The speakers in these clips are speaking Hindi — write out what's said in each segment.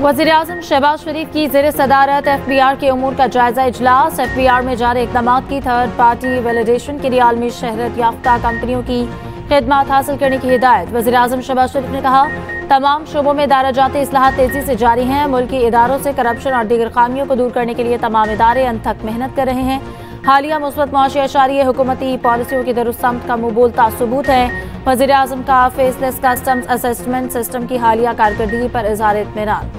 वज़ीर-ए-आज़म शहबाज शरीफ की ज़ेर सदारत FBR के उमूर का जायजा इजलास। FBR में जारी इक़दामात की थर्ड पार्टी वैलिडेशन के लिए आलमी शहरत याफ्ता कंपनियों की खिदमत हासिल करने की हिदायत। वज़ीर-ए-आज़म शहबाज शरीफ ने कहा, तमाम शोबों में दायराजाती इस्लाहात तेजी से जारी हैं। मुल्की इदारों से करप्शन और दीगर खामियों को दूर करने के लिए तमाम इदारे अनथक मेहनत कर रहे हैं। हालिया मुस्बत मुआशी अशारिये हुकूमती पॉलिसियों की दुरुस्तमत का मुबोलता सबूत है। वज़ीर-ए-आज़म का फेसलेस कस्टम्स असेसमेंट सिस्टम की हालिया कारकर्दगी पर इज़हार इत्मीनान।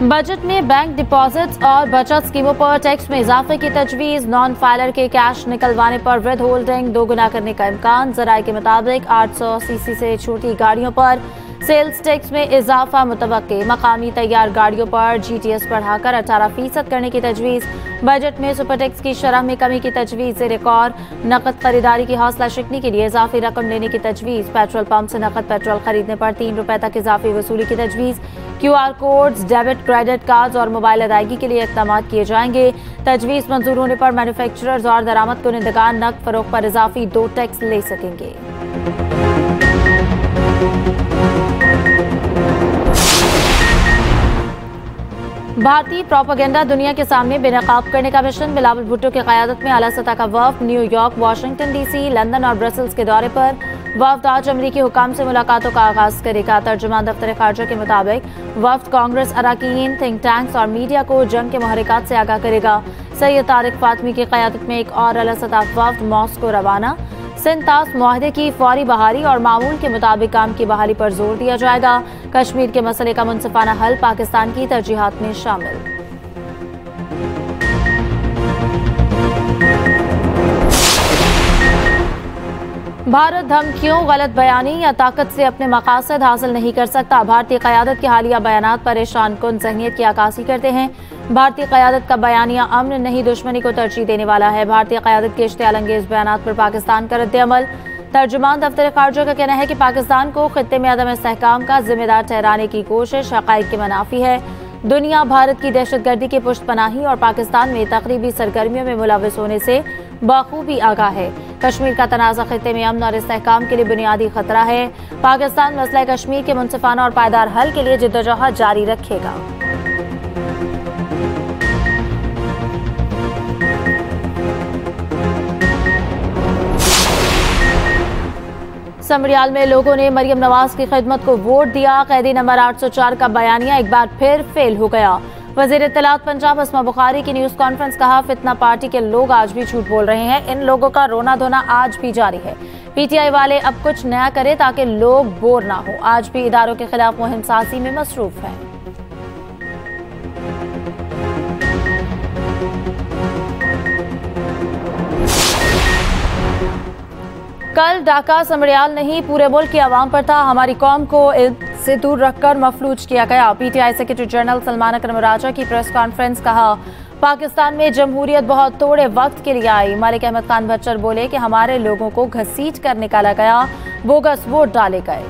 बजट में बैंक डिपॉजिट्स और बचत स्कीमों पर टैक्स में इजाफे की तजवीज़। नॉन फाइलर के कैश निकलवाने पर विद होल्डिंग दोगुना करने का इम्कान। ज़राए के मुताबिक 800 सीसी से छोटी गाड़ियों पर सेल्स टैक्स में इजाफा मुतवक्के। मकामी तैयार गाड़ियों पर GTS बढ़ाकर 18% करने की तजवीज़। बजट में सुपर टैक्स की शरह में कमी की तजवीज़। रिकॉर्ड नकद खरीदारी की हौसला शिकनी के लिए इजाफी रकम लेने की तजवीज़। पेट्रोल पंप से नकद पेट्रोल खरीदने पर ₹3 तक इजाफी वसूली की तजवीज़। QR codes, debit credit cards और मोबाइल अदायगी के लिए इक़दाम किए जाएंगे। तजवीज़ मंजूर होने पर मैन्युफैक्चरर्स और दरामद कुनिंदगान नकद फरोख्त पर इजाफी 2 टैक्स ले सकेंगे। भारतीय प्रोपेगेंडा दुनिया के सामने बेनकाब करने का मिशन। बिलावल भुट्टो की क़यादत में आला सतह का वफ़द न्यूयॉर्क, वाशिंगटन DC, लंदन और ब्रसल्स के दौरे पर। वफ़द आज अमरीकी हुकाम से मुलाकातों का आगाज़ करेगा। तर्जुमान दफ्तर ख़ारजा के मुताबिक वफ़द कांग्रेस अरकान, थिंक टैंक्स और मीडिया को जंग के मुहर्रिकात से आगाह करेगा। सैयद तारिक फ़ातमी की क़यादत में एक और आला सतह वफ़द मॉस्को रवाना। सिंध-तास मुआहदे की फौरी बहाली और मामूल के मुताबिक काम की बहाली पर जोर दिया जाएगा। कश्मीर के मसले का मुनसिफाना हल पाकिस्तान की तरजीहात में शामिल। भारत धमकियों, गलत बयानी या ताकत से अपने मकासद हासिल नहीं कर सकता। भारतीय क़यादत के हालिया बयानात परेशान कुन ज़हनियत की अक्कासी करते हैं। भारतीय क़यादत का बयानिया अमन नहीं दुश्मनी को तरजीह देने वाला है। भारतीय क़यादत के इश्तियाल अंगेज़ बयानात पर पाकिस्तान का रद्द-ए-अमल। तर्जुमान दफ्तर ख़ारजा का कहना है कि पाकिस्तान को खित्ते में अदम इस्तेहकाम का जिम्मेदार ठहराने की कोशिश हक़ाइक़ के मुनाफी है। दुनिया भारत की दहशतगर्दी के पुष्टपनाही और पाकिस्तान में तक़रीबी सरगर्मियों में मुलव्वस होने से बखूबी आगाह है। कश्मीर का तनाज़ा खित्ते में अमन और इस्तेहकाम के लिए बुनियादी खतरा है। पाकिस्तान मसला कश्मीर के मुनसिफाना और पायदार हल के लिए जिद्दोजहद जारी रखेगा। समरियाल में लोगों ने मरियम नवाज की खिदमत को वोट दिया। कैदी नंबर 804 का बयानिया एक बार फिर फेल हो गया। वज़ीर इत्तलात पंजाब अस्मा बुखारी की न्यूज़ कॉन्फ्रेंस। कहा, फितना पार्टी के लोग आज भी झूठ बोल रहे हैं। इन लोगों का रोना धोना आज भी जारी है। PTI वाले अब कुछ नया करें ताकि लोग बोर ना हो। आज भी इदारों के खिलाफ मुहिम साजी में मसरूफ है। कल डाका समरियाल नहीं पूरे मुल्क की आवाम पर था। हमारी कौम को से दूर रखकर मफलूज किया गया। PTI सेक्रेटरी जनरल सलमान अकरम राजा की प्रेस कॉन्फ्रेंस। कहा, पाकिस्तान में जमहूरियत बहुत थोड़े वक्त के लिए आई। मलिक अहमद खान बच्चर बोले कि हमारे लोगों को घसीट कर निकाला गया, बोगस वोट डाले गए।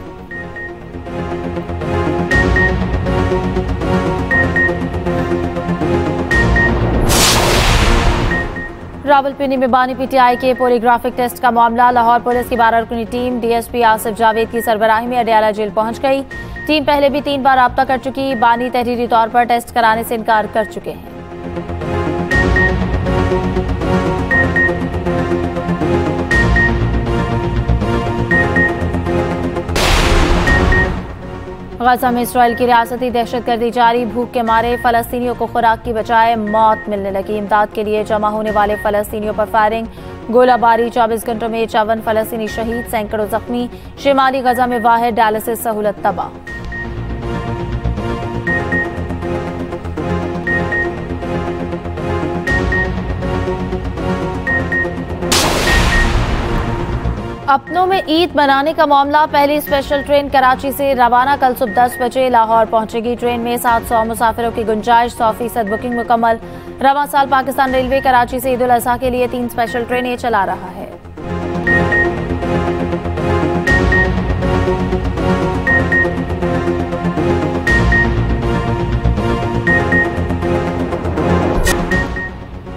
रावलपिंडी में बानी PTI के पोलीग्राफिक टेस्ट का मामला। लाहौर पुलिस की 12 रुकनी टीम DSP आसिफ जावेद की सरबराही में अडयाला जेल पहुंच गई। टीम पहले भी 3 बार राब्ता कर चुकी। बानी तहरीरी तौर पर टेस्ट कराने से इनकार कर चुके हैं। गजा में इसराइल की रियासती दहशतगर्दी जारी। भूख के मारे फलस्तीनियों को खुराक की बजाय मौत मिलने लगी। इमदाद के लिए जमा होने वाले फलस्तीनियों पर फायरिंग, गोलाबारी। 24 घंटों में 54 फलस्तीनी शहीद, सैकड़ों जख्मी। शिमाली गजा में वाहिद डायलिसिस सहूलत तबाह। अपनों में ईद मनाने का मामला। पहली स्पेशल ट्रेन कराची से रवाना कल सुबह 10 बजे लाहौर पहुंचेगी। ट्रेन में 700 मुसाफिरों की गुंजाइश, 100% बुकिंग मुकम्मल। रवां साल पाकिस्तान रेलवे कराची से ईद उल अजहा के लिए 3 स्पेशल ट्रेनें चला रहा है।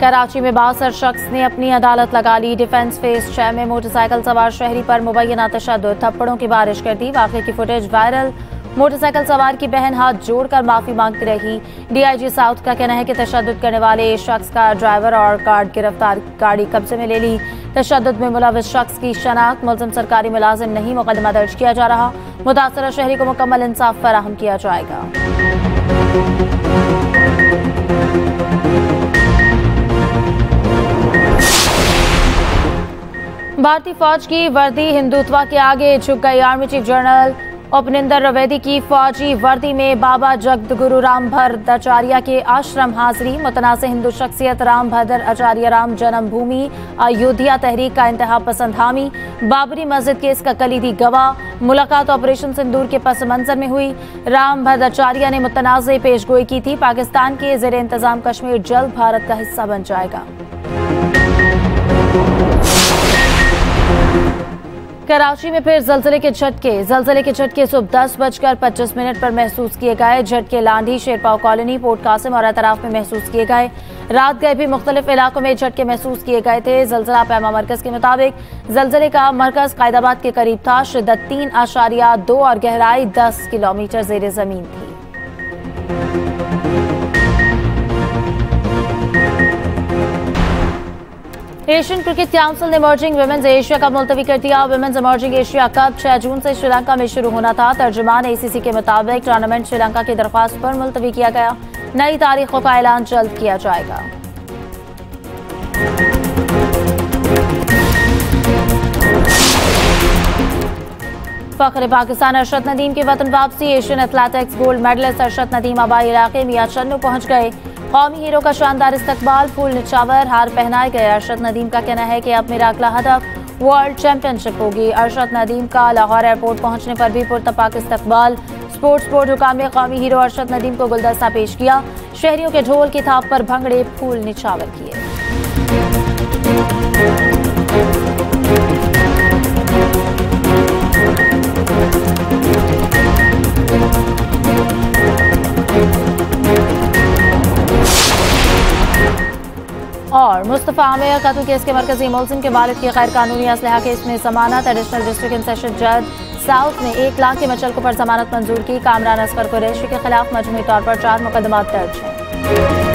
कराची में 62 शख्स ने अपनी अदालत लगा ली। डिफेंस फेज 6 में मोटरसाइकिल सवार शहरी पर मुबैना तशद्दुद, थप्पड़ों की बारिश कर दी। वाक़े की फुटेज वायरल। मोटरसाइकिल सवार की बहन हाथ जोड़कर माफी मांगती रही। डीआईजी साउथ का कहना है कि तशद्दुद करने वाले शख्स का ड्राइवर और कार गिरफ्तार, गाड़ी कब्जे में ले ली। तशद्दुद में मुलविस शख्स की शनाख्त, मुलजिम सरकारी मुलाजिम नहीं, मुकदमा दर्ज किया जा रहा। मुतासरा शहरी को मुकम्मल इंसाफ फराहम किया जाएगा। भारतीय फौज की वर्दी हिंदुत्व के आगे झुक गई। आर्मी चीफ जनरल उपनिंदर द्विवेदी की फौजी वर्दी में बाबा जगतगुरु राम भद्र आचार्य के आश्रम हाजिरी। मुतनाज़ हिंदू शख्सियत राम भद्र आचार्य राम जन्मभूमि अयोध्या तहरीक का इंतहा पसंद हामी। बाबरी मस्जिद केस का कलीदी गवाह। मुलाकात ऑपरेशन सिंदूर के पस मंजर में हुई। राम भद्र आचार्य ने मुतनाज़ पेशगोई की थी। पाकिस्तान के ज़ेर इंतजाम कश्मीर जल्द भारत का हिस्सा बन जाएगा। कराची में फिर जलजले के झटके सुबह 10:25 पर महसूस किए गए। झटके लांडी, शेरपाव कॉलोनी, पोर्ट कासिम और अतराफ में महसूस किए गए। रात गए भी मुख्तलिफ इलाकों में झटके महसूस किए गए थे। जलजला पैमा मरकज के मुताबिक जलजले का मरकज कायदाबाद के करीब था। शिद्दत 3.2 और गहराई 10 किलोमीटर ज़ेर जमीन थी। एशियन क्रिकेट काउंसिल ने इमर्जिंग विमेंस एशिया कप मुलतवी कर दिया। विमेंस इमर्जिंग एशिया कप 6 जून से श्रीलंका में शुरू होना था। तर्जुमान ACC के मुताबिक टूर्नामेंट श्रीलंका की दरख्वास्त पर मुलतवी किया गया। नई तारीखों का ऐलान जल्द किया जाएगा। फख्र पाकिस्तान अरशद नदीम की वतन वापसी। Asian athletics gold medalist Arshad Nadeem आबाई इलाके मियां चन्नू पहुंच गए। कौमी हीरो का शानदार इस्तकबाल, फूल निछावर, हार पहनाए गए। अरशद नदीम का कहना है कि अब मेरा अगला हदफ वर्ल्ड चैंपियनशिप होगी। अरशद नदीम का लाहौर एयरपोर्ट पहुंचने पर भी पुरतपाक इस्तकबाल। स्पोर्ट्स बोर्ड हुकाम ने कौमी हीरो अरशद नदीम को गुलदस्ता पेश किया। शहरियों के ढोल की थाप पर भंगड़े, फूल निछावर किए। और मुस्तफा आमिर कत्ल केस के मरकजी मुलजिम के वालिद की गैर कानूनी असलहा केस में जमानत। एडिशनल डिस्ट्रिक्ट एंड सेशन जज साउथ ने 1 लाख के मचलकों पर जमानत मंजूर की। कामरान असफर कुरैशी के खिलाफ मजमूई तौर पर 4 मुकदमा दर्ज हैं।